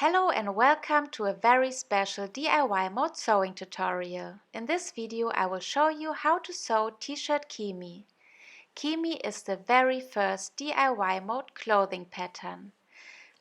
Hello and welcome to a very special DIY mode sewing tutorial. In this video I will show you how to sew t-shirt Kimi. Kimi is the very first DIY mode clothing pattern.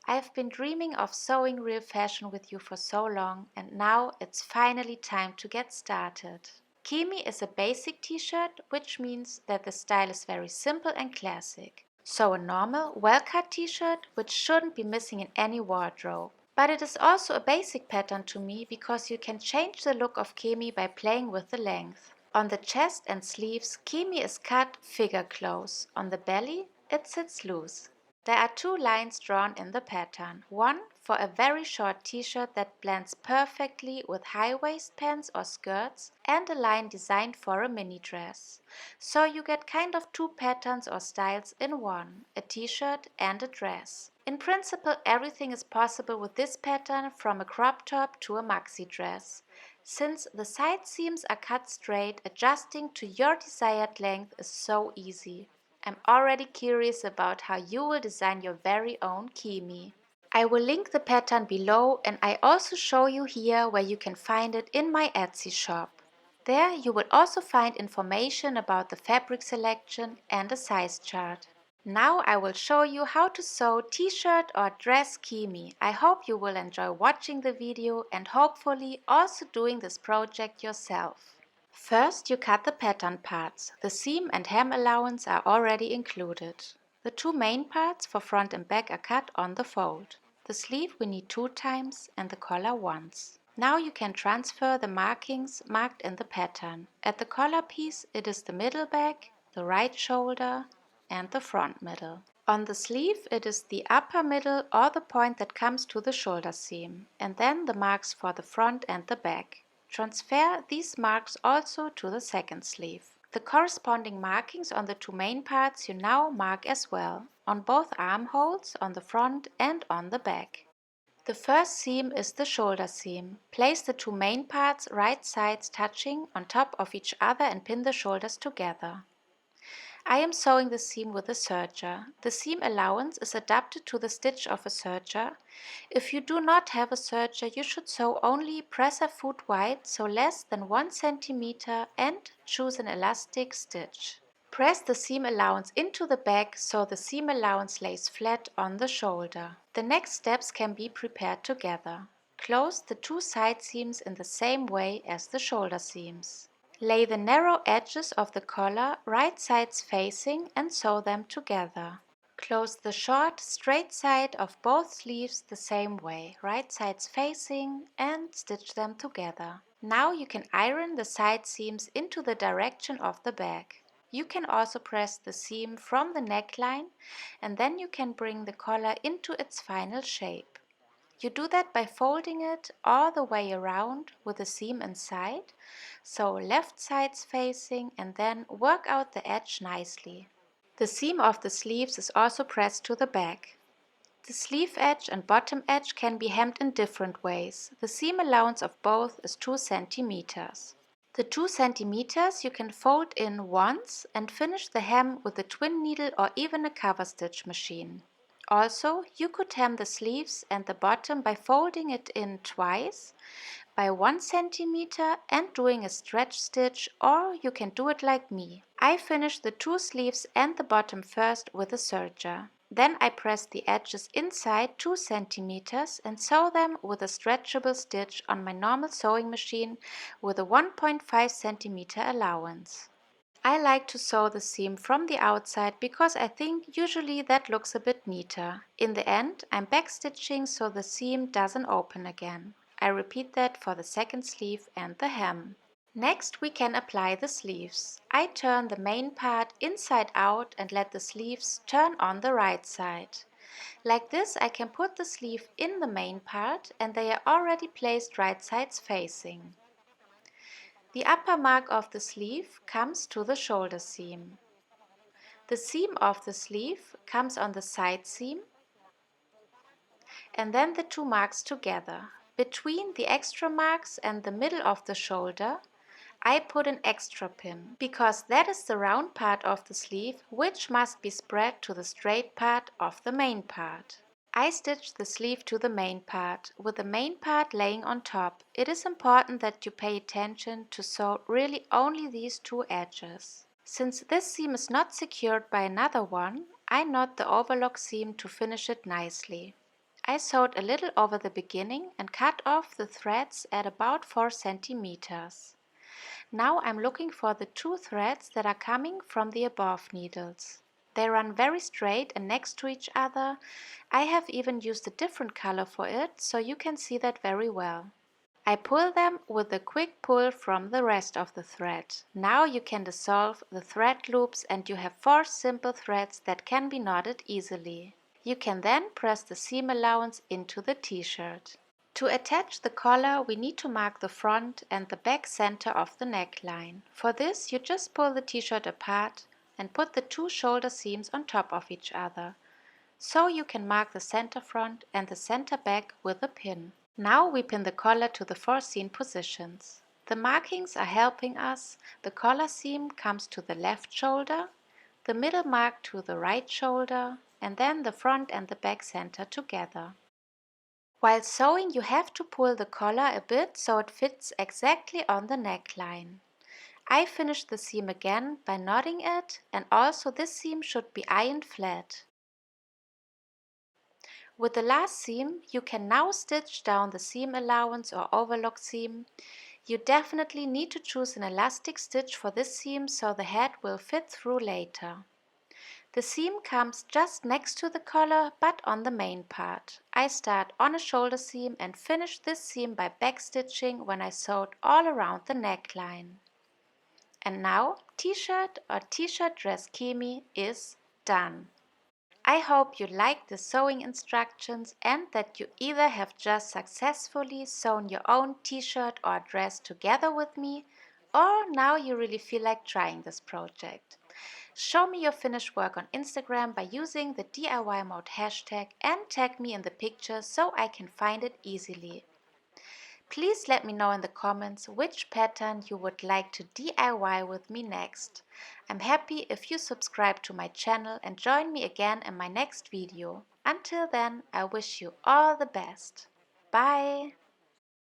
I've been dreaming of sewing real fashion with you for so long, and now it's finally time to get started. Kimi is a basic t-shirt, which means that the style is very simple and classic. So a normal, well-cut t-shirt which shouldn't be missing in any wardrobe. But it is also a basic pattern to me because you can change the look of Kimi by playing with the length. On the chest and sleeves, Kimi is cut figure close. On the belly, it sits loose. There are two lines drawn in the pattern. One for a very short t-shirt that blends perfectly with high-waist pants or skirts, and a line designed for a mini dress. So you get kind of two patterns or styles in one, a t-shirt and a dress. In principle, everything is possible with this pattern, from a crop top to a maxi dress. Since the side seams are cut straight, adjusting to your desired length is so easy. I'm already curious about how you will design your very own Kimi. I will link the pattern below, and I also show you here where you can find it in my Etsy shop. There you will also find information about the fabric selection and a size chart. Now I will show you how to sew t-shirt or dress Kimi. I hope you will enjoy watching the video and hopefully also doing this project yourself. First, you cut the pattern parts. The seam and hem allowance are already included. The two main parts for front and back are cut on the fold. The sleeve we need 2 times and the collar once. Now you can transfer the markings marked in the pattern. At the collar piece it is the middle back, the right shoulder and the front middle. On the sleeve it is the upper middle or the point that comes to the shoulder seam, and then the marks for the front and the back. Transfer these marks also to the second sleeve. The corresponding markings on the two main parts you now mark as well, on both armholes, on the front and on the back. The first seam is the shoulder seam. Place the two main parts right sides touching on top of each other and pin the shoulders together. I am sewing the seam with a serger. The seam allowance is adapted to the stitch of a serger. If you do not have a serger, you should sew only presser foot wide, so less than 1 cm, and choose an elastic stitch. Press the seam allowance into the back so the seam allowance lays flat on the shoulder. The next steps can be prepared together. Close the two side seams in the same way as the shoulder seams. Lay the narrow edges of the collar right sides facing and sew them together. Close the short, straight side of both sleeves the same way, right sides facing, and stitch them together. Now you can iron the side seams into the direction of the back. You can also press the seam from the neckline, and then you can bring the collar into its final shape. You do that by folding it all the way around with the seam inside, so left sides facing, and then work out the edge nicely. The seam of the sleeves is also pressed to the back. The sleeve edge and bottom edge can be hemmed in different ways. The seam allowance of both is 2 cm. The 2 cm you can fold in once and finish the hem with a twin needle or even a cover stitch machine. Also, you could hem the sleeves and the bottom by folding it in twice by 1 cm and doing a stretch stitch, or you can do it like me. I finish the two sleeves and the bottom first with a serger. Then I press the edges inside 2 cm and sew them with a stretchable stitch on my normal sewing machine with a 1.5 cm allowance. I like to sew the seam from the outside because I think usually that looks a bit neater. In the end, I'm backstitching so the seam doesn't open again. I repeat that for the second sleeve and the hem. Next we can apply the sleeves. I turn the main part inside out and let the sleeves turn on the right side. Like this I can put the sleeve in the main part and they are already placed right sides facing. The upper mark of the sleeve comes to the shoulder seam. The seam of the sleeve comes on the side seam, and then the two marks together. Between the extra marks and the middle of the shoulder, I put an extra pin, because that is the round part of the sleeve which must be spread to the straight part of the main part. I stitched the sleeve to the main part, with the main part laying on top. It is important that you pay attention to sew really only these two edges. Since this seam is not secured by another one, I knot the overlock seam to finish it nicely. I sewed a little over the beginning and cut off the threads at about 4 centimeters. Now I'm looking for the two threads that are coming from the above needles. They run very straight and next to each other. I have even used a different color for it, so you can see that very well. I pull them with a quick pull from the rest of the thread. Now you can dissolve the thread loops and you have 4 simple threads that can be knotted easily. You can then press the seam allowance into the t-shirt. To attach the collar, we need to mark the front and the back center of the neckline. For this, you just pull the t-shirt apart and put the two shoulder seams on top of each other, so you can mark the center front and the center back with a pin. Now we pin the collar to the foreseen positions. The markings are helping us. The collar seam comes to the left shoulder, the middle mark to the right shoulder, and then the front and the back center together. While sewing, you have to pull the collar a bit so it fits exactly on the neckline. I finished the seam again by knotting it, and also this seam should be ironed flat. With the last seam, you can now stitch down the seam allowance or overlock seam. You definitely need to choose an elastic stitch for this seam so the head will fit through later. The seam comes just next to the collar but on the main part. I start on a shoulder seam and finish this seam by backstitching when I sewed all around the neckline. And now t-shirt or t-shirt dress Kimi is done. I hope you like the sewing instructions and that you either have just successfully sewn your own t-shirt or dress together with me, or now you really feel like trying this project. Show me your finished work on Instagram by using the DIY mode hashtag and tag me in the picture so I can find it easily. Please let me know in the comments which pattern you would like to DIY with me next. I'm happy if you subscribe to my channel and join me again in my next video. Until then, I wish you all the best. Bye!